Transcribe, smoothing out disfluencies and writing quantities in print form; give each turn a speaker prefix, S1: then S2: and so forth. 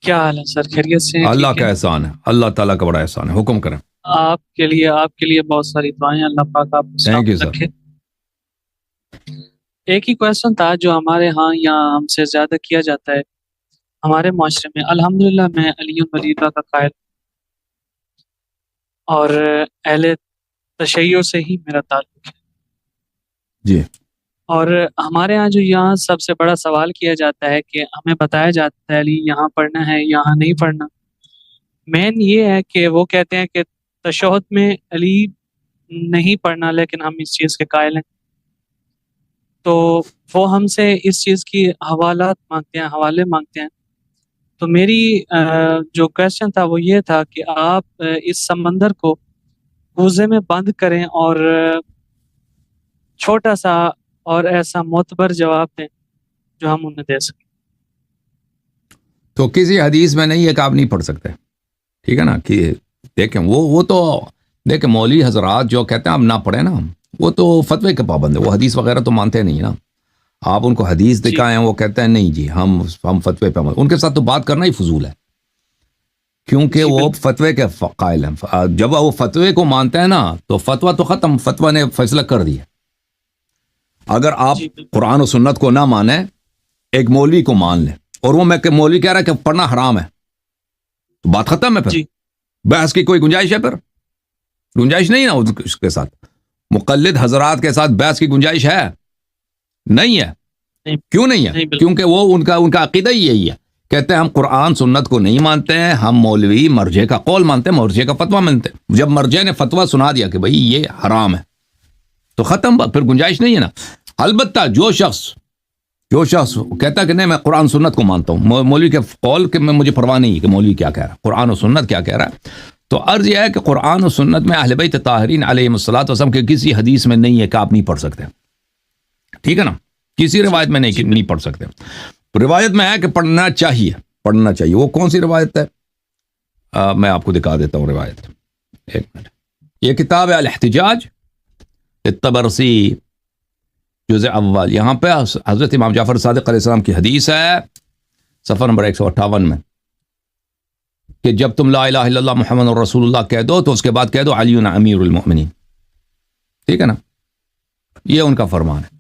S1: کیا حال ہے سر؟ خیریت سے ہیں؟
S2: اللہ
S1: ٹھیک
S2: کا
S1: ہے؟
S2: احسان ہے، اللہ تعالیٰ کا بڑا احسان ہے، حکم کریں۔
S1: آپ کے لیے بہت ساری دعائیں، اللہ پاک آپ کو
S2: تھینک یو
S1: سلامت
S2: سر۔
S1: رکھے۔ ایک ہی کویشچن تھا جو ہمارے ہاں یہاں ہم سے زیادہ کیا جاتا ہے ہمارے معاشرے میں۔ الحمدللہ میں علی ولی اللہ کا قائل اور اہل تشیع سے ہی میرا تعلق ہے،
S2: جی
S1: اور ہمارے ہاں جو یہاں سب سے بڑا سوال کیا جاتا ہے کہ ہمیں بتایا جاتا ہے علی یہاں پڑھنا ہے یہاں نہیں پڑھنا۔ مین یہ ہے کہ وہ کہتے ہیں کہ تشہد میں علی نہیں پڑھنا، لیکن ہم اس چیز کے قائل ہیں، تو وہ ہم سے اس چیز کی حوالات مانگتے ہیں، حوالے مانگتے ہیں۔ تو میری جو کویشچن تھا وہ یہ تھا کہ آپ اس سمندر کو کوزے میں بند کریں اور چھوٹا سا اور ایسا معتبر جواب دیں جو ہم انہیں دے سکیں۔
S2: تو کسی حدیث میں نہیں ہے کہ آپ نہیں پڑھ سکتے، ٹھیک ہے نا؟ کہ دیکھیں وہ تو دیکھیں مولوی حضرات جو کہتے ہیں آپ نہ پڑھیں نا، وہ تو فتوے کے پابند ہے، وہ حدیث وغیرہ تو مانتے نہیں نا۔ آپ ان کو حدیث
S1: جی
S2: دکھائیں وہ کہتے ہیں نہیں جی ہم فتوے پہ ان کے ساتھ تو بات کرنا ہی فضول ہے، کیونکہ
S1: جی
S2: وہ
S1: بالکل
S2: فتوے کے قائل ہیں۔ جب وہ فتوے کو مانتے ہیں نا تو فتویٰ تو ختم، فتویٰ نے فیصلہ کر دیا۔ اگر آپ
S1: جی بالکل
S2: قرآن و سنت کو نہ مانیں، ایک مولوی کو مان لیں اور وہ میں کہ مولوی کہہ رہا ہے کہ پڑھنا حرام ہے، تو بات ختم ہے، پھر
S1: جی
S2: بحث کی کوئی گنجائش ہے؟ پھر گنجائش نہیں نا اس کے ساتھ، مقلد حضرات کے ساتھ بحث کی گنجائش ہے؟ نہیں ہے۔
S1: نہیں
S2: کیوں نہیں ہے؟
S1: نہیں بالکل
S2: کیونکہ وہ ان کا عقیدہ ہی یہی ہے، کہتے ہیں ہم قرآن سنت کو نہیں مانتے ہیں، ہم مولوی مرجع کا قول مانتے ہیں، مرجع کا فتویٰ مانتے ہیں۔ جب مرجع نے فتویٰ سنا دیا کہ بھئی یہ حرام ہے تو ختم، پھر گنجائش نہیں ہے نا۔ البتہ جو شخص کہتا ہے کہ نہیں میں قرآن سنت کو مانتا ہوں، مولوی کے قول کہ میں مجھے پرواہ نہیں ہے کہ مولوی کیا کہہ رہا ہے، قرآن و سنت کیا کہہ رہا ہے، تو عرض یہ ہے کہ قرآن و سنت میں اہل بیت طاہرین علیہم الصلوۃ والسلام کے کسی حدیث میں نہیں ہے کہ آپ نہیں پڑھ سکتے، ٹھیک ہے نا؟ کسی روایت میں نہیں پڑھ سکتے۔ روایت میں ہے کہ پڑھنا چاہیے۔ وہ کون سی روایت ہے؟ میں آپ کو دکھا دیتا ہوں روایت، ایک منٹ۔ یہ کتاب ہے الاحتجاج الطبرسی جزء اول، یہاں پہ حضرت امام جعفر صادق علیہ السلام کی حدیث ہے، صفحہ نمبر 158 میں، کہ جب تم لا الہ الا اللہ محمد رسول اللہ کہہ دو تو اس کے بعد کہہ دو علی امیر المؤمنین، ٹھیک ہے نا؟ یہ ان کا فرمان ہے۔